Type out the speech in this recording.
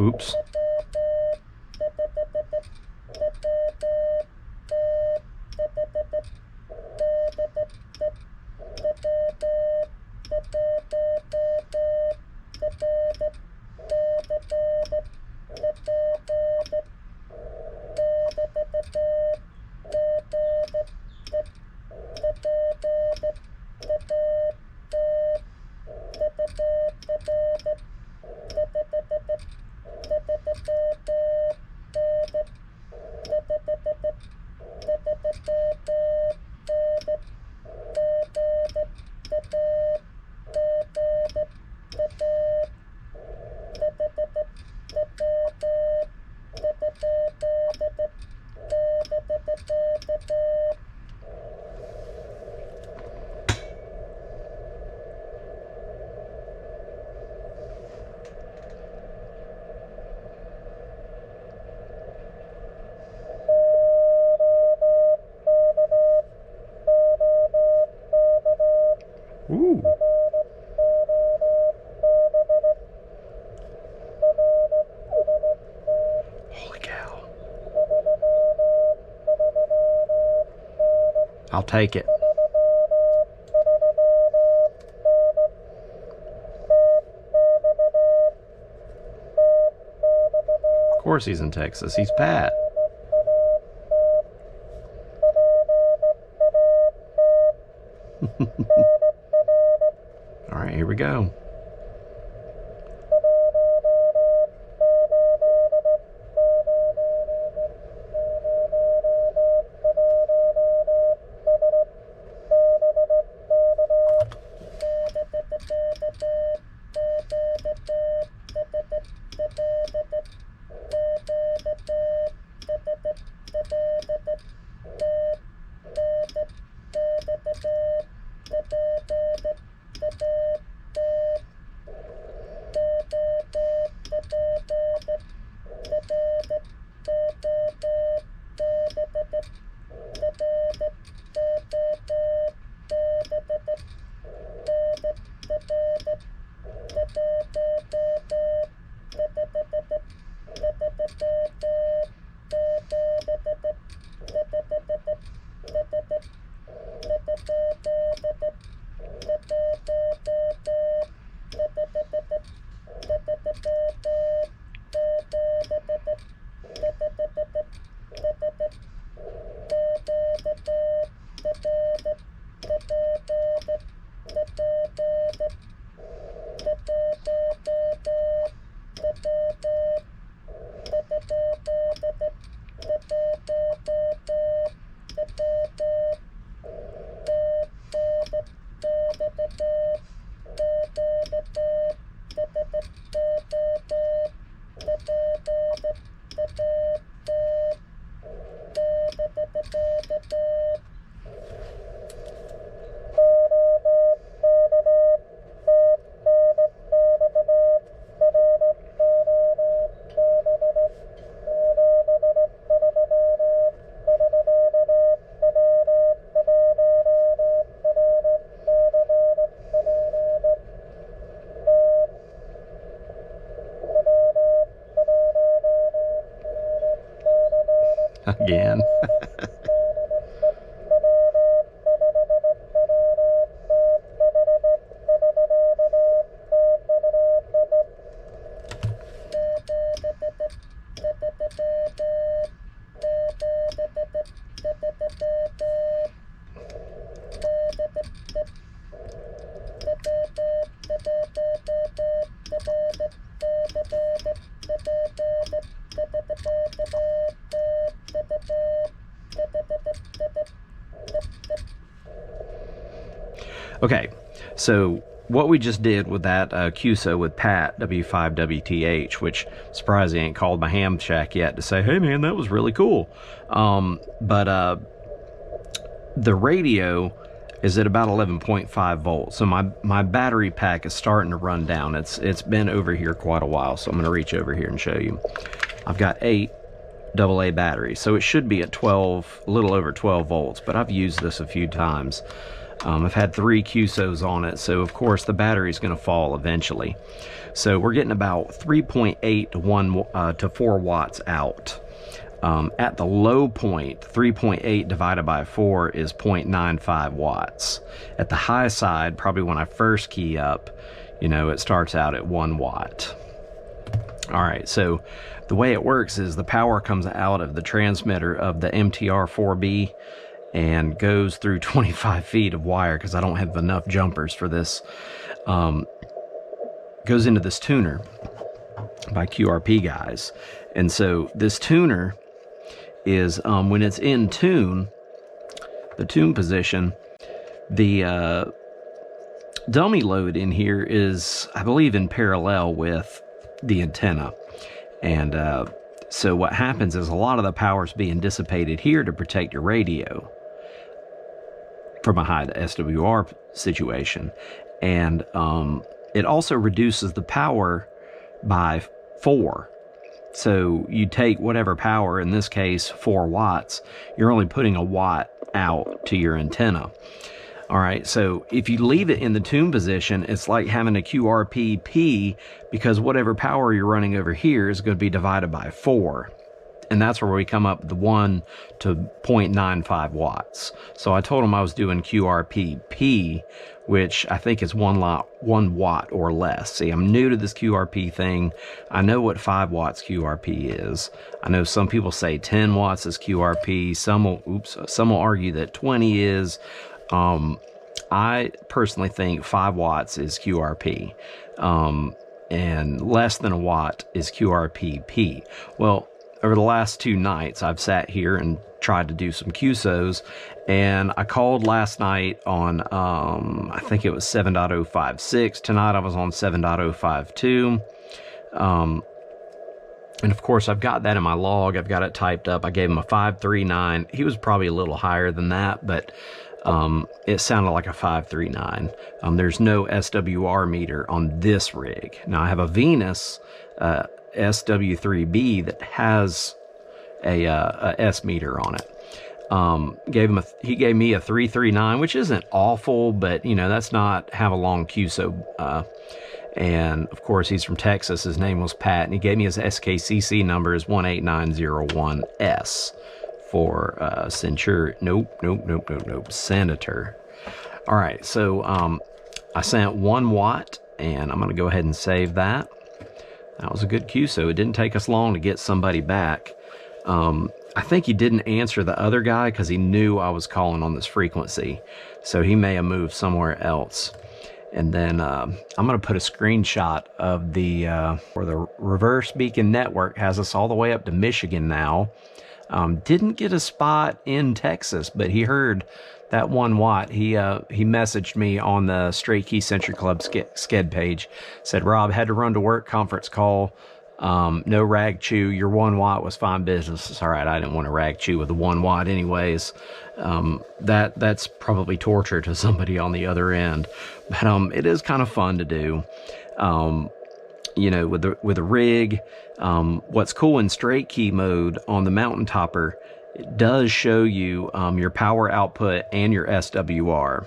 Oops. Ooh. Holy cow. I'll take it. Of course he's in Texas. He's Pat. All right, here we go. Again. Okay, so what we just did with that QSO with Pat, W5WTH, which surprised he ain't called my ham shack yet to say, hey man, that was really cool. But the radio is at about 11.5 volts. So my battery pack is starting to run down. It's been over here quite a while, so I'm gonna reach over here and show you. I've got 8 AA batteries, so it should be at 12, a little over 12 volts, but I've used this a few times. I've had 3 QSOs on it, so of course the battery's going to fall eventually. So we're getting about 3.8 to 4 watts out. At the low point, 3.8 divided by 4 is 0.95 watts. At the high side, probably when I first key up, you know, it starts out at 1 watt. All right, so the way it works is the power comes out of the transmitter of the MTR-4B and goes through 25 feet of wire, because I don't have enough jumpers for this. Goes into this tuner by QRPGuys. And so this tuner is, when it's in tune, the tune position, the dummy load in here is, I believe, in parallel with the antenna. And so what happens is a lot of the power is being dissipated here to protect your radio from a high SWR situation. And it also reduces the power by 4. So you take whatever power, in this case 4 watts, you're only putting a watt out to your antenna. All right, so if you leave it in the tune position, it's like having a QRPp, because whatever power you're running over here is going to be divided by 4. And that's where we come up with the 1 to 0.95 watts. So I told him I was doing QRPp, which I think is 1 watt or less. See, I'm new to this QRP thing. I know what 5 watts QRP is. I know some people say 10 watts is QRP. Some will argue that 20 is. I personally think 5 watts is QRP. And less than a watt is QRPp. Well, over the last 2 nights, I've sat here and tried to do some QSOs, and I called last night on, I think it was 7.056. Tonight I was on 7.052. And of course, I've got that in my log. I've got it typed up. I gave him a 539. He was probably a little higher than that, but it sounded like a 539. There's no SWR meter on this rig. Now, I have a Venus SW3B that has a S meter on it. He gave me a 339, which isn't awful, but you know, that's not have a long QSO. And of course, he's from Texas. His name was Pat, and he gave me his SKCC number is 18901S for Senator. All right, so I sent 1 watt, and I'm going to go ahead and save that. That was a good QSO. It didn't take us long to get somebody back. I think he didn't answer the other guy because he knew I was calling on this frequency. So he may have moved somewhere else. And then I'm going to put a screenshot of where the reverse beacon network has us all the way up to Michigan now. Didn't get a spot in Texas, but he heard that 1 watt. He messaged me on the Straight Key Century Club sked page. Said, Rob, had to run to work, conference call. No rag chew. Your 1 watt was fine business. It's all right. I didn't want to rag chew with a 1 watt anyways. That's probably torture to somebody on the other end. But it is kind of fun to do. You know, with a rig. What's cool in straight key mode on the Mountain Topper, it does show you your power output and your SWR.